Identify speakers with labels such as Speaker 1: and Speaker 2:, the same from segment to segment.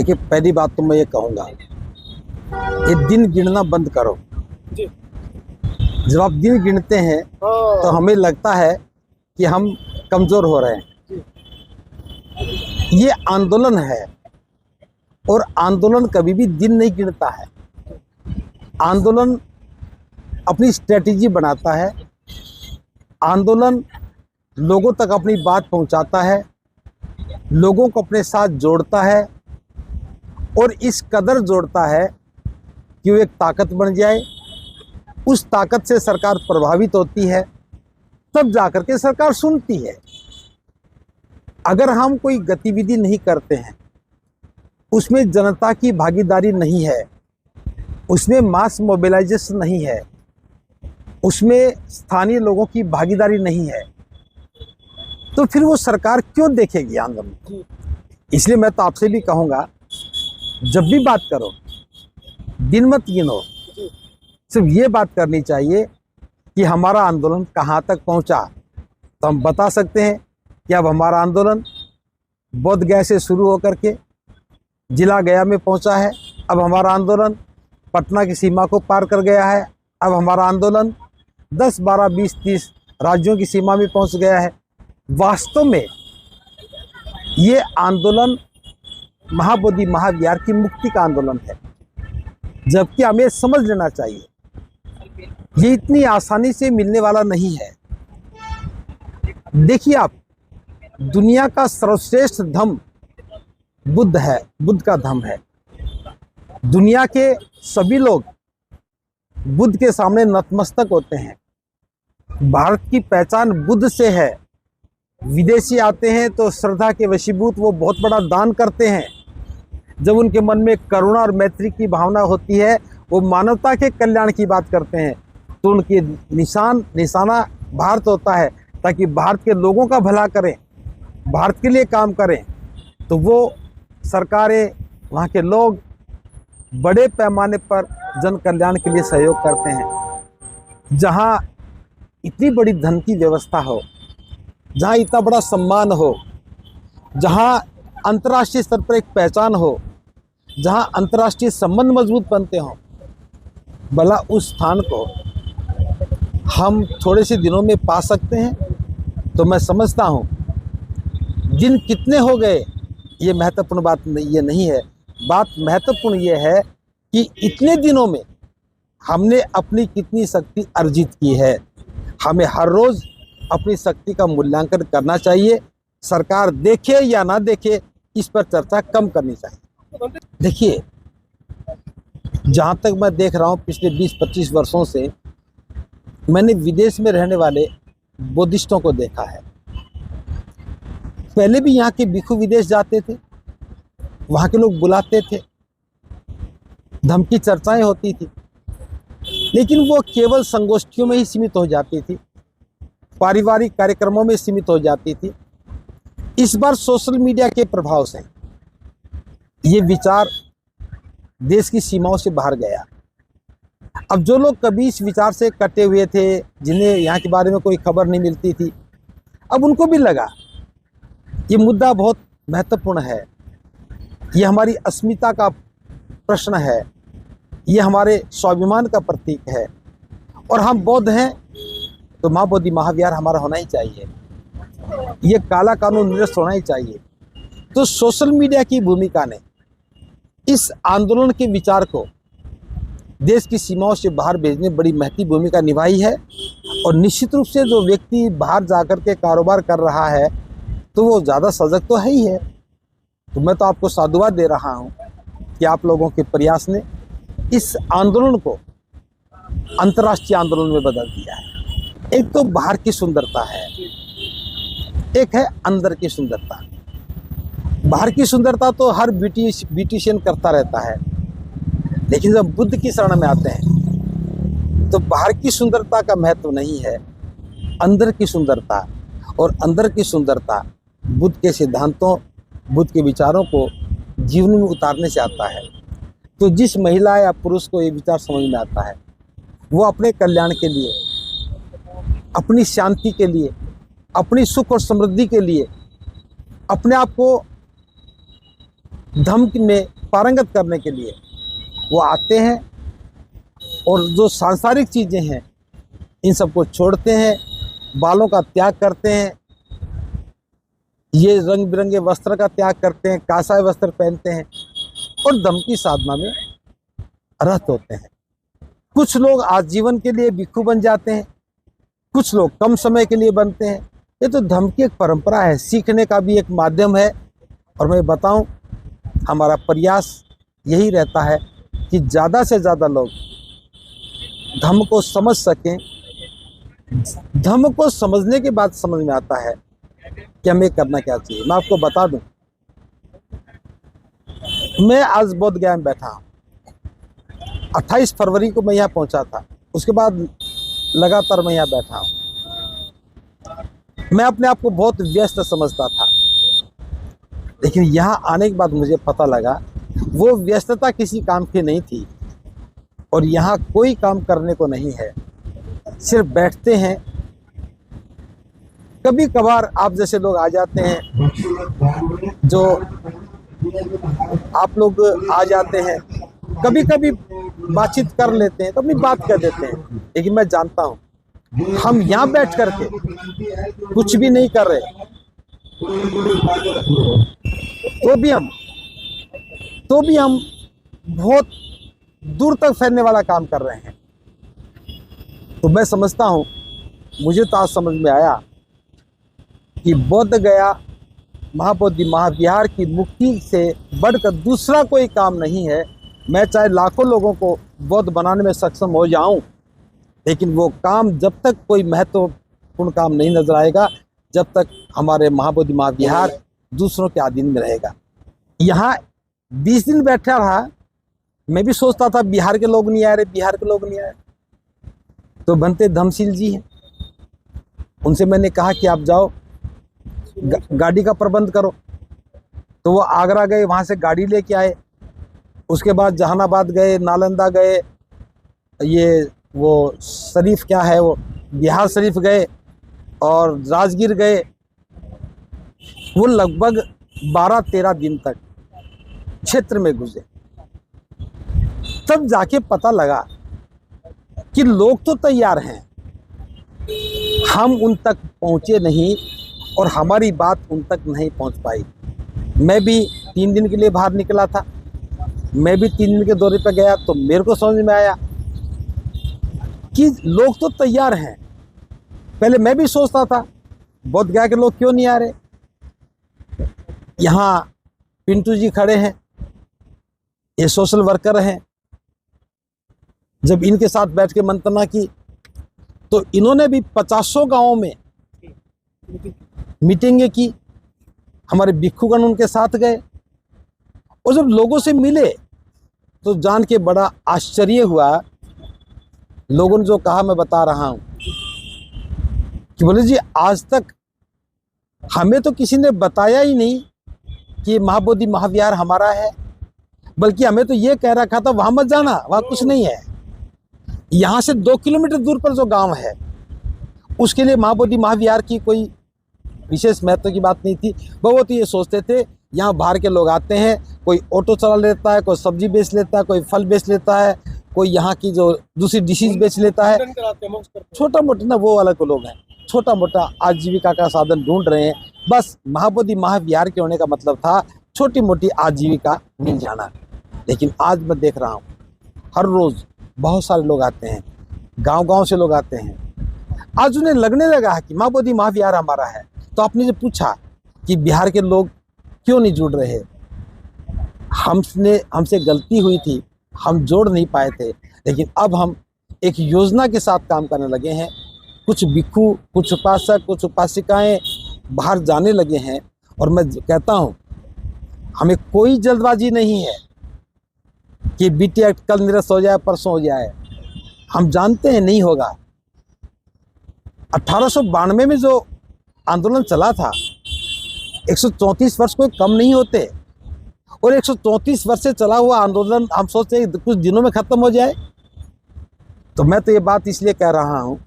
Speaker 1: देखिए, पहली बात तो मैं ये कहूँगा, ये दिन गिनना बंद करो।
Speaker 2: जी।
Speaker 1: जब आप दिन गिनते हैं तो हमें लगता है कि हम कमज़ोर हो रहे हैं। ये आंदोलन है और आंदोलन कभी भी दिन नहीं गिनता है। आंदोलन अपनी स्ट्रेटजी बनाता है, आंदोलन लोगों तक अपनी बात पहुंचाता है, लोगों को अपने साथ जोड़ता है और इस कदर जोड़ता है कि वो एक ताकत बन जाए। उस ताकत से सरकार प्रभावित होती है, तब जाकर के सरकार सुनती है। अगर हम कोई गतिविधि नहीं करते हैं, उसमें जनता की भागीदारी नहीं है, उसमें मास मोबिलाइजेशन नहीं है, उसमें स्थानीय लोगों की भागीदारी नहीं है, तो फिर वो सरकार क्यों देखेगी आंदोलन? इसलिए मैं तो आपसे भी कहूँगा, जब भी बात करो दिन मत गिनो, सिर्फ ये बात करनी चाहिए कि हमारा आंदोलन कहाँ तक पहुँचा। तो हम बता सकते हैं कि अब हमारा आंदोलन बोध गया से शुरू होकर के जिला गया में पहुँचा है। अब हमारा आंदोलन पटना की सीमा को पार कर गया है। अब हमारा आंदोलन 10, 12, 20, 30 राज्यों की सीमा में पहुँच गया है। वास्तव में ये आंदोलन महाबोधि महाविहार की मुक्ति का आंदोलन है, जबकि हमें समझ लेना चाहिए ये इतनी आसानी से मिलने वाला नहीं है। देखिए, आप दुनिया का सर्वश्रेष्ठ धम बुद्ध है, बुद्ध का धम है। दुनिया के सभी लोग बुद्ध के सामने नतमस्तक होते हैं। भारत की पहचान बुद्ध से है। विदेशी आते हैं तो श्रद्धा के वशीभूत वो बहुत बड़ा दान करते हैं। जब उनके मन में करुणा और मैत्री की भावना होती है, वो मानवता के कल्याण की बात करते हैं, तो उनकी निशाना भारत होता है, ताकि भारत के लोगों का भला करें, भारत के लिए काम करें। तो वो सरकारें, वहाँ के लोग बड़े पैमाने पर जन कल्याण के लिए सहयोग करते हैं। जहाँ इतनी बड़ी धन की व्यवस्था हो, जहाँ इतना बड़ा सम्मान हो, जहाँ अंतर्राष्ट्रीय स्तर पर एक पहचान हो, जहाँ अंतर्राष्ट्रीय संबंध मजबूत बनते हों, भला उस स्थान को हम थोड़े से दिनों में पा सकते हैं? तो मैं समझता हूँ दिन कितने हो गए ये महत्वपूर्ण बात ये नहीं है। बात महत्वपूर्ण ये है कि इतने दिनों में हमने अपनी कितनी शक्ति अर्जित की है। हमें हर रोज़ अपनी शक्ति का मूल्यांकन करना चाहिए। सरकार देखे या ना देखे, इस पर चर्चा कम करनी चाहिए। देखिए, जहाँ तक मैं देख रहा हूँ, पिछले 20-25 वर्षों से मैंने विदेश में रहने वाले बुद्धिस्टों को देखा है। पहले भी यहाँ के भिक्षु विदेश जाते थे, वहाँ के लोग बुलाते थे, धर्म की चर्चाएं होती थी, लेकिन वो केवल संगोष्ठियों में ही सीमित हो जाती थी, पारिवारिक कार्यक्रमों में सीमित हो जाती थी। इस बार सोशल मीडिया के प्रभाव से ये विचार देश की सीमाओं से बाहर गया। अब जो लोग कभी इस विचार से कटे हुए थे, जिन्हें यहाँ के बारे में कोई खबर नहीं मिलती थी, अब उनको भी लगा ये मुद्दा बहुत महत्वपूर्ण है, ये हमारी अस्मिता का प्रश्न है, ये हमारे स्वाभिमान का प्रतीक है, और हम बौद्ध हैं तो महाबोधि महाविहार हमारा होना ही चाहिए, ये काला कानून निरस्त होना ही चाहिए। तो सोशल मीडिया की भूमिका ने इस आंदोलन के विचार को देश की सीमाओं से बाहर भेजने में बड़ी महत्वपूर्ण भूमिका निभाई है। और निश्चित रूप से जो व्यक्ति बाहर जाकर के कारोबार कर रहा है, तो वो ज़्यादा सजग तो है ही है। तो मैं तो आपको साधुवाद दे रहा हूँ कि आप लोगों के प्रयास ने इस आंदोलन को अंतर्राष्ट्रीय आंदोलन में बदल दिया है। एक तो बाहर की सुंदरता है, एक है अंदर की सुंदरता। बाहर की सुंदरता तो हर ब्यूटिशियन करता रहता है, लेकिन जब बुद्ध की शरण में आते हैं तो बाहर की सुंदरता का महत्व नहीं है, अंदर की सुंदरता। और अंदर की सुंदरता बुद्ध के सिद्धांतों, बुद्ध के विचारों को जीवन में उतारने से आता है। तो जिस महिला या पुरुष को ये विचार समझ में आता है, वो अपने कल्याण के लिए, अपनी शांति के लिए, अपनी सुख और समृद्धि के लिए अपने आप को धमकी में पारंगत करने के लिए वो आते हैं और जो सांसारिक चीज़ें हैं इन सबको छोड़ते हैं, बालों का त्याग करते हैं, ये रंग बिरंगे वस्त्र का त्याग करते हैं, कासाय वस्त्र पहनते हैं और धमकी साधना में रत होते हैं। कुछ लोग आजीवन के लिए भिक्षु बन जाते हैं, कुछ लोग कम समय के लिए बनते हैं। ये तो धर्म की एक परंपरा है, सीखने का भी एक माध्यम है। और मैं बताऊं, हमारा प्रयास यही रहता है कि ज़्यादा से ज़्यादा लोग धर्म को समझ सकें। धर्म को समझने के बाद समझ में आता है कि हमें करना क्या चाहिए। मैं आपको बता दूं, मैं आज बोध गया में बैठा हूँ। 28 फरवरी को मैं यहाँ पहुँचा था, उसके बाद लगातार मैं यहाँ बैठा हूँ। मैं अपने आप को बहुत व्यस्त समझता था, लेकिन यहाँ आने के बाद मुझे पता लगा वो व्यस्तता किसी काम की नहीं थी और यहाँ कोई काम करने को नहीं है, सिर्फ बैठते हैं। कभी कभार आप जैसे लोग आ जाते हैं, जो आप लोग आ जाते हैं, कभी कभी बातचीत कर लेते हैं तो अपनी बात कर देते हैं। लेकिन मैं जानता हूँ हम यहाँ बैठ करके कुछ भी नहीं कर रहे, तो भी हम बहुत दूर तक फैलने वाला काम कर रहे हैं। तो मैं समझता हूँ, मुझे तो आज समझ में आया कि बोध गया महाबोधि महाविहार की मुक्ति से बढ़कर दूसरा कोई काम नहीं है। मैं चाहे लाखों लोगों को बौद्ध बनाने में सक्षम हो जाऊं, लेकिन वो काम जब तक कोई महत्वपूर्ण काम नहीं नजर आएगा, जब तक हमारे महाबोधि महाविहार दूसरों के अधीन में रहेगा। यहाँ 20 दिन बैठा रहा, मैं भी सोचता था बिहार के लोग नहीं आ रहे, बिहार के लोग नहीं आ रहे। तो बनते धमशील जी हैं, उनसे मैंने कहा कि आप जाओ गाड़ी का प्रबंध करो। तो वो आगरा गए, वहाँ से गाड़ी लेके आए। उसके बाद जहानाबाद गए, नालंदा गए, ये वो शरीफ क्या है वो बिहार शरीफ गए और राजगीर गए। वो लगभग 12-13 दिन तक क्षेत्र में गुजरे। तब जाके पता लगा कि लोग तो तैयार हैं, हम उन तक पहुँचे नहीं और हमारी बात उन तक नहीं पहुँच पाई। मैं भी 3 दिन के लिए बाहर निकला था, मैं भी 3 दिन के दौरे पर गया, तो मेरे को समझ में आया कि लोग तो तैयार हैं। पहले मैं भी सोचता था बोध गया के लोग क्यों नहीं आ रहे। यहाँ पिंटू जी खड़े हैं, ये सोशल वर्कर हैं। जब इनके साथ बैठ के मंत्रणा की तो इन्होंने भी 50 गांवों में मीटिंगें की। हमारे भिक्षुगण उनके साथ गए और जब लोगों से मिले तो जान के बड़ा आश्चर्य हुआ। लोगों ने जो कहा मैं बता रहा हूं कि बोले जी, आज तक हमें तो किसी ने बताया ही नहीं कि महाबोधि महाविहार हमारा है, बल्कि हमें तो ये कह रखा था वहां मत जाना, वहां कुछ नहीं है। यहाँ से 2 किलोमीटर दूर पर जो गांव है उसके लिए महाबोधि महाविहार की कोई विशेष महत्व की बात नहीं थी। वो तो ये सोचते थे यहाँ बाहर के लोग आते हैं, कोई ऑटो चला लेता है, कोई सब्जी बेच लेता है, कोई फल बेच लेता है, कोई यहाँ की जो दूसरी डिशेज बेच लेता है। छोटा मोटा ना वो वाला को लोग हैं, छोटा मोटा आजीविका का साधन ढूंढ रहे हैं। बस महाबोधि महाविहार के होने का मतलब था छोटी मोटी आजीविका मिल जाना। लेकिन आज मैं देख रहा हूँ हर रोज बहुत सारे लोग आते हैं, गांव-गांव से लोग आते हैं। आज उन्हें लगने लगा कि महाबोधि महाविहार हमारा है। तो आपने जब पूछा कि बिहार के लोग क्यों नहीं जुड़ रहे, हमसे गलती हुई थी, हम जोड़ नहीं पाए थे। लेकिन अब हम एक योजना के साथ काम करने लगे हैं। कुछ भिक्षु, कुछ उपासक, कुछ उपासिकाएं बाहर जाने लगे हैं। और मैं कहता हूँ हमें कोई जल्दबाजी नहीं है कि बीटी एक्ट कल निरस्त हो जाए, परसों हो जाए। हम जानते हैं नहीं होगा। 1892 में जो आंदोलन चला था, 134 वर्ष कोई कम नहीं होते, और 134 वर्ष से चला हुआ आंदोलन हम सोचते हैं कुछ दिनों में खत्म हो जाए। तो मैं तो ये बात इसलिए कह रहा हूँ,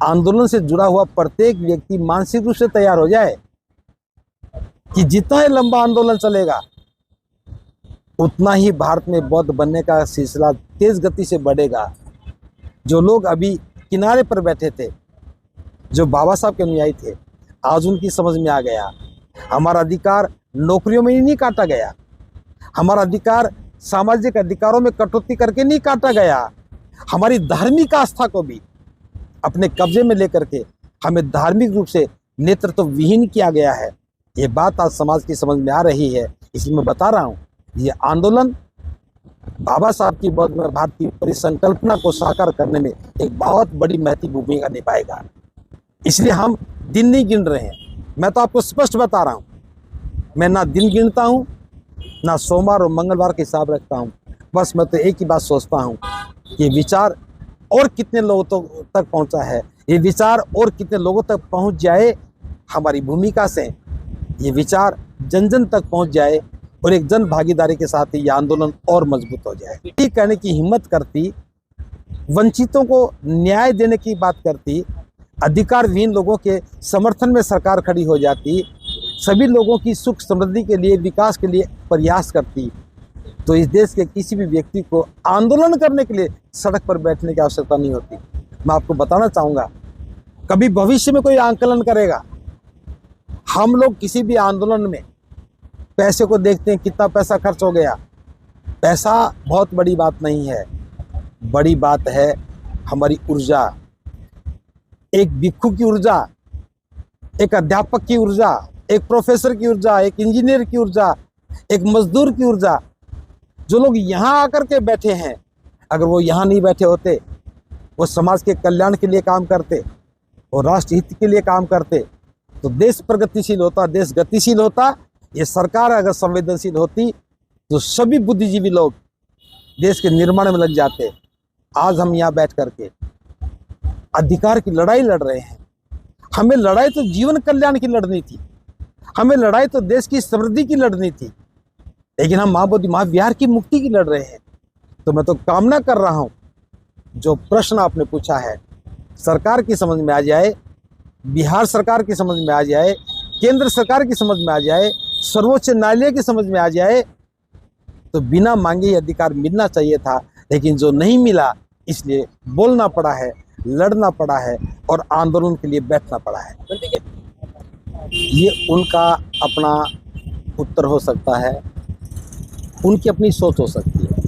Speaker 1: आंदोलन से जुड़ा हुआ प्रत्येक व्यक्ति मानसिक रूप से तैयार हो जाए कि जितना ही लंबा आंदोलन चलेगा उतना ही भारत में बौद्ध बनने का सिलसिला तेज गति से बढ़ेगा। जो लोग अभी किनारे पर बैठे थे, जो बाबा साहब के अनुयायी थे, आज उनकी समझ में आ गया हमारा अधिकार नौकरियों में नहीं काटा गया, हमारा अधिकार सामाजिक अधिकारों में कटौती करके नहीं काटा गया, हमारी धार्मिक आस्था को भी अपने कब्जे में लेकर के हमें धार्मिक रूप से नेतृत्व विहीन किया गया है। ये बात आज समाज की समझ में आ रही है, इसलिए मैं बता रहा हूँ ये आंदोलन बाबा साहब की बौद्ध में भारतीय परिसंकल्पना को साकार करने में एक बहुत बड़ी महत्वपूर्ण भूमिका निभाएगा। इसलिए हम दिन नहीं गिन रहे हैं। मैं तो आपको स्पष्ट बता रहा हूँ, मैं ना दिन गिनता हूँ, ना सोमवार और मंगलवार का हिसाब रखता हूँ। बस मैं तो एक ही बात सोचता हूँ कि विचार और कितने लोगों तक पहुँचा है, ये विचार और कितने लोगों तक पहुँच जाए हमारी भूमिका से, ये विचार जन जन तक पहुँच जाए और एक जन भागीदारी के साथ ये आंदोलन और मजबूत हो जाए। ये कहने की हिम्मत करती, वंचितों को न्याय देने की बात करती, अधिकार विहीन लोगों के समर्थन में सरकार खड़ी हो जाती, सभी लोगों की सुख समृद्धि के लिए, विकास के लिए प्रयास करती, तो इस देश के किसी भी व्यक्ति को आंदोलन करने के लिए सड़क पर बैठने की आवश्यकता नहीं होती। मैं आपको बताना चाहूँगा, कभी भविष्य में कोई आंकलन करेगा, हम लोग किसी भी आंदोलन में पैसे को देखते हैं, कितना पैसा खर्च हो गया। पैसा बहुत बड़ी बात नहीं है, बड़ी बात है हमारी ऊर्जा। एक भिक्षु की ऊर्जा, एक अध्यापक की ऊर्जा, एक प्रोफेसर की ऊर्जा, एक इंजीनियर की ऊर्जा, एक मजदूर की ऊर्जा, जो लोग यहाँ आकर के बैठे हैं, अगर वो यहाँ नहीं बैठे होते, वो समाज के कल्याण के लिए काम करते, वो राष्ट्र हित के लिए काम करते, तो देश प्रगतिशील होता, देश गतिशील होता। ये सरकार अगर संवेदनशील होती तो सभी बुद्धिजीवी लोग देश के निर्माण में लग जाते। आज हम यहाँ बैठ करके अधिकार की लड़ाई लड़ रहे हैं। हमें लड़ाई तो जीवन कल्याण की लड़नी थी, हमें लड़ाई तो देश की समृद्धि की लड़नी थी, लेकिन हम माँ बोधि महाविहार की मुक्ति की लड़ रहे हैं। तो मैं तो कामना कर रहा हूँ जो प्रश्न आपने पूछा है सरकार की समझ में आ जाए, बिहार सरकार की समझ में आ जाए, केंद्र सरकार की समझ में आ जाए, सर्वोच्च न्यायालय की समझ में आ जाए। तो बिना मांगे ये अधिकार मिलना चाहिए था, लेकिन जो नहीं मिला इसलिए बोलना पड़ा है, लड़ना पड़ा है और आंदोलन के लिए बैठना पड़ा है। ये उनका अपना उत्तर हो सकता है, उनकी अपनी सोच हो सकती है।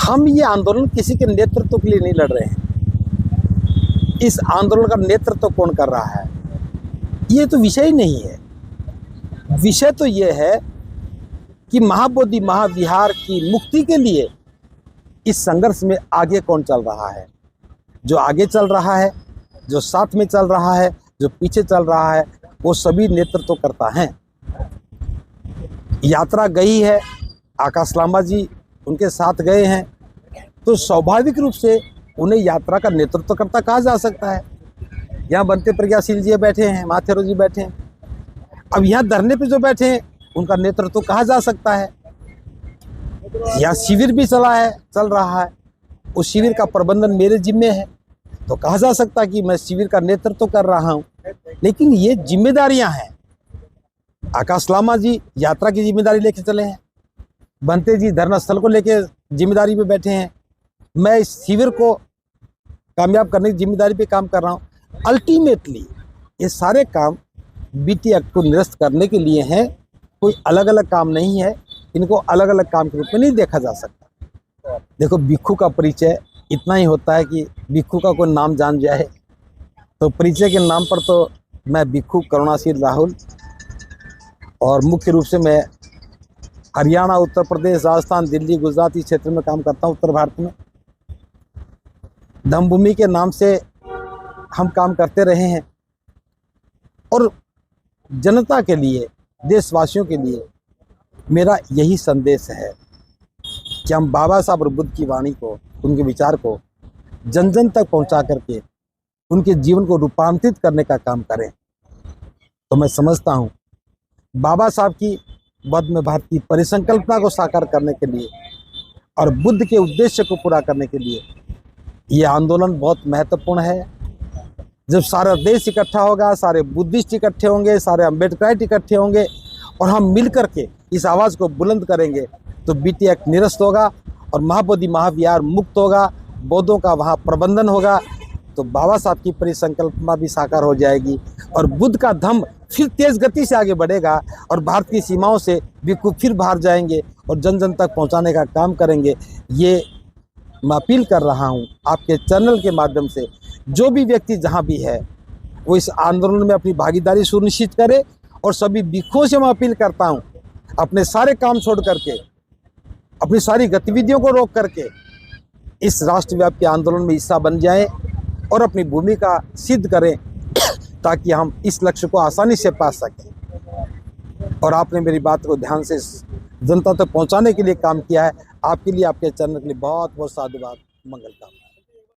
Speaker 1: हम ये आंदोलन किसी के नेतृत्व के लिए नहीं लड़ रहे हैं। इस आंदोलन का नेतृत्व कौन कर रहा है ये तो विषय ही नहीं है। विषय तो ये है कि महाबोधि महाविहार की मुक्ति के लिए इस संघर्ष में आगे कौन चल रहा है। जो आगे चल रहा है, जो साथ में चल रहा है, जो पीछे चल रहा है, वो सभी नेतृत्व करता है। यात्रा गई है, आकाश लांबा जी उनके साथ गए हैं, तो स्वाभाविक रूप से उन्हें यात्रा का नेतृत्वकर्ता कहा जा सकता है। यहाँ बनते प्रज्ञाशील जी बैठे हैं, माथेरो जी बैठे हैं, अब यहाँ धरने पे जो बैठे हैं उनका नेतृत्व कहा जा सकता है। यहाँ शिविर भी चल रहा है, उस शिविर का प्रबंधन मेरे जिम्मे है, तो कहा जा सकता है कि मैं शिविर का नेतृत्व कर रहा हूँ। लेकिन ये जिम्मेदारियां हैं। आकाश लामा जी यात्रा की जिम्मेदारी लेके चले हैं, बनते जी धरना स्थल को लेके जिम्मेदारी पे बैठे हैं, मैं इस शिविर को कामयाब करने की जिम्मेदारी पे काम कर रहा हूँ। अल्टीमेटली ये सारे काम बीटी एक्ट को निरस्त करने के लिए हैं, कोई अलग अलग काम नहीं है। इनको अलग अलग काम के रूप में नहीं देखा जा सकता। देखो, भिक्षु का परिचय इतना ही होता है कि भिक्षु का कोई नाम जान जाए, तो परिचय के नाम पर तो मैं भिक्षु करुणाशील राहुल, और मुख्य रूप से मैं हरियाणा, उत्तर प्रदेश, राजस्थान, दिल्ली, गुजरात इस क्षेत्र में काम करता हूँ, उत्तर भारत में। धम्मभूमि के नाम से हम काम करते रहे हैं और जनता के लिए, देशवासियों के लिए मेरा यही संदेश है कि हम बाबा साहब और बुद्ध की वाणी को, उनके विचार को जन जन तक पहुंचा करके उनके जीवन को रूपांतरित करने का काम करें। तो मैं समझता हूं बाबा साहब की बौद्ध में भारत की परिसंकल्पना को साकार करने के लिए और बुद्ध के उद्देश्य को पूरा करने के लिए ये आंदोलन बहुत महत्वपूर्ण है। जब सारा देश इकट्ठा होगा, सारे बुद्धिस्ट इकट्ठे होंगे, सारे अम्बेडकराइट इकट्ठे होंगे और हम मिल कर के इस आवाज़ को बुलंद करेंगे, तो BTech निरस्त होगा और महाबोधि महाविहार मुक्त होगा, बौद्धों का वहाँ प्रबंधन होगा, तो बाबा साहब की परिसंकल्पना भी साकार हो जाएगी और बुद्ध का धम्म फिर तेज गति से आगे बढ़ेगा और भारत की सीमाओं से भिक्षु फिर बाहर जाएंगे और जन जन तक पहुंचाने का काम करेंगे। ये मैं अपील कर रहा हूं आपके चैनल के माध्यम से, जो भी व्यक्ति जहां भी है वो इस आंदोलन में अपनी भागीदारी सुनिश्चित करे। और सभी भिक्षुओं से मैं अपील करता हूं, अपने सारे काम छोड़ करके, अपनी सारी गतिविधियों को रोक करके इस राष्ट्रव्यापी आंदोलन में हिस्सा बन जाएं और अपनी भूमिका सिद्ध करें, ताकि हम इस लक्ष्य को आसानी से पा सकें। और आपने मेरी बात को ध्यान से जनता तक पहुंचाने के लिए काम किया है। आपके लिए, आपके चैनल के लिए बहुत बहुत साधुवाद, मंगल कामना।